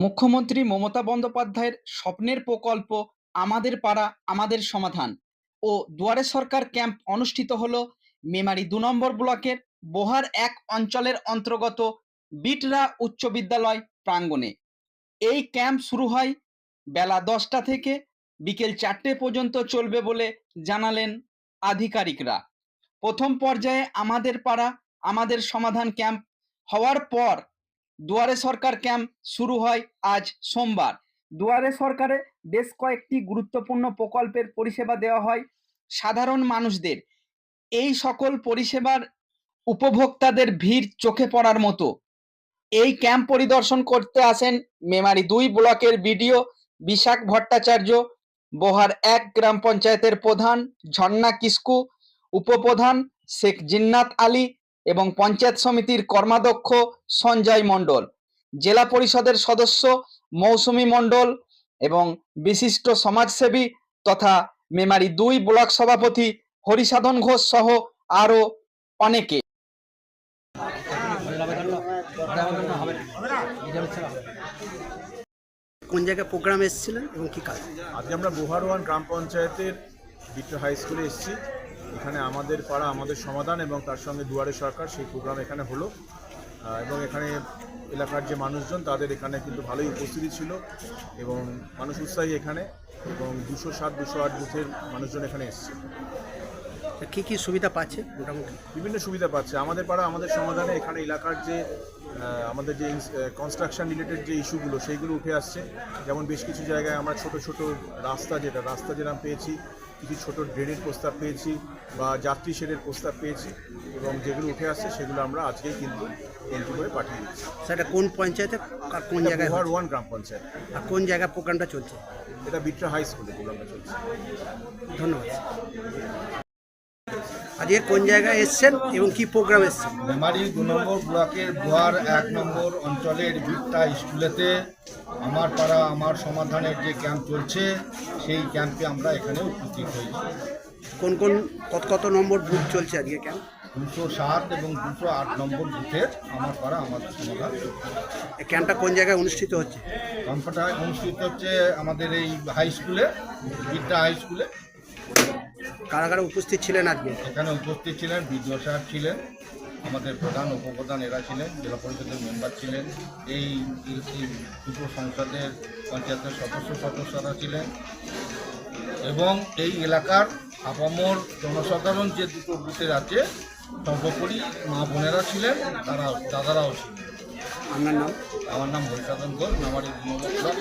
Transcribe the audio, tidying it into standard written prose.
মুখ্যমন্ত্রী মমতা বন্দ্যোপাধ্যায়ের স্বপ্নের প্রকল্প আমাদের পাড়া আমাদের সমাধান ও দুয়ারে সরকার ক্যাম্প অনুষ্ঠিত হলো মেমারি ২ নম্বর ব্লকের বোহার ১ অঞ্চলের অন্তর্গত বিটরা উচ্চ বিদ্যালয় প্রাঙ্গণে। এই ক্যাম্প শুরু হয় বেলা ১০টা থেকে বিকেল ৪টে পর্যন্ত চলবে বলে জানালেন আধিকারিকরা। প্রথম পর্যায়ে আমাদের পাড়া আমাদের সমাধান ক্যাম্প হওয়ার পর দুয়ারে সরকার ক্যাম্প শুরু হয় আজ সোমবার। দুয়ারে সরকারে বেশ কয়েকটি গুরুত্বপূর্ণ প্রকল্পের পরিষেবা দেওয়া হয় সাধারণ মানুষদের। এই সকল পরিষেবার উপভোক্তাদের ভিড় চোখে পড়ার মতো। এই ক্যাম্প পরিদর্শন করতে আসেন মেমারি ২ ব্লকের বিডিও বিশাখ ভট্টাচার্য, বোহার ১ গ্রাম পঞ্চায়েতের প্রধান ঝর্ণা কিস্কু, উপপ্রধান শেখ জিন্নাত আলী এবং পঞ্চায়েত সমিতির কর্মাধ্যক্ষ সঞ্জয় মণ্ডল, জেলা পরিষদের সদস্য মৌসুমী মণ্ডল এবং বিশিষ্ট সমাজসেবী তথা মেমারি ২ ব্লক সভাপতি হরিসাধন ঘোষ সহ আরও অনেকে। কোন জায়গায় প্রোগ্রাম এসেছিলেন এবং কি কাজ? আজকে আমরা বোহার 1 গ্রাম পঞ্চায়েতের বিট্রা হাই স্কুলে এসেছি। এখানে আমাদের পাড়া আমাদের সমাধান এবং তার সঙ্গে দুয়ারে সরকার সেই প্রোগ্রাম এখানে হলো এবং এখানে এলাকার যে মানুষজন তাদের এখানে কিন্তু ভালোই উপস্থিতি ছিল এবং মানুষ উৎসাহী এখানে, এবং ২০৭ ২০৮ বুথের মানুষজন এখানে এসছে। কি কি সুবিধা পাচ্ছে? মোটামুটি বিভিন্ন সুবিধা পাচ্ছে আমাদের পাড়া আমাদের সমাধানে। এখানে এলাকার যে আমাদের যে কনস্ট্রাকশন রিলেটেড যে ইস্যুগুলো সেইগুলো উঠে আসছে। যেমন বেশ কিছু জায়গায় আমরা ছোট ছোট রাস্তা যেরকম পেয়েছি, কিছু ছোট ড্রেনের প্রস্তাব পেয়েছি বা যাত্রী শেডের প্রস্তাব পেয়েছি, এবং যেগুলো উঠে আসছে সেগুলো আমরা আজকেই কিন্তু এন্ট্রি করে পাঠিয়ে দিচ্ছি। সেটা কোন পঞ্চায়েতে আর কোন জায়গায়? বোহার 1 গ্রাম পঞ্চায়েত। আর কোন জায়গায় প্রোগ্রামটা চলছে? এটা বিট্রা হাই স্কুলে প্রোগ্রামটা চলছে। ধন্যবাদ। আজকে কোন জায়গায় এসছেন এবং কি প্রোগ্রাম এসছেন? মেমারি ২ নম্বর ব্লকের বোহার ১ নম্বর অঞ্চলের বিট্রা স্কুলেতে আমার পাড়া আমার সমাধানের যে ক্যাম্প চলছে সেই ক্যাম্পে আমরা এখানে উপস্থিত হয়েছি। কোন কোন কত নম্বর বুথ চলছে আজকে ক্যাম্প? ২০৭ এবং ২০৮ নম্বর বুথের আমার পাড়া আমাদের সমাধান। এই ক্যাম্পটা কোন জায়গায় অনুষ্ঠিত হচ্ছে? ক্যাম্পটা অনুষ্ঠিত হচ্ছে আমাদের এই হাই স্কুলে, বিট্রা হাই স্কুলে। কারা কারা উপস্থিত ছিলেন আজকে? এখানে উপস্থিত ছিলেন বিডিও সাহেব ছিলেন, আমাদের প্রধান উপপ্রধান এরা ছিলেন, জেলা পরিষদের মেম্বার ছিলেন, এই দুটো সংসদের পঞ্চায়েতের সদস্যরা ছিলেন, এবং এই এলাকার আপামর জনসাধারণ যে দুটো বুথের আছে সর্বোপরি মা বোনেরা ছিলেন, দাদারাও ছিলেন। আপনার নাম? আমার নাম হরিসাধন ঘোষ, মেমারি ২ নম্বর ব্লক।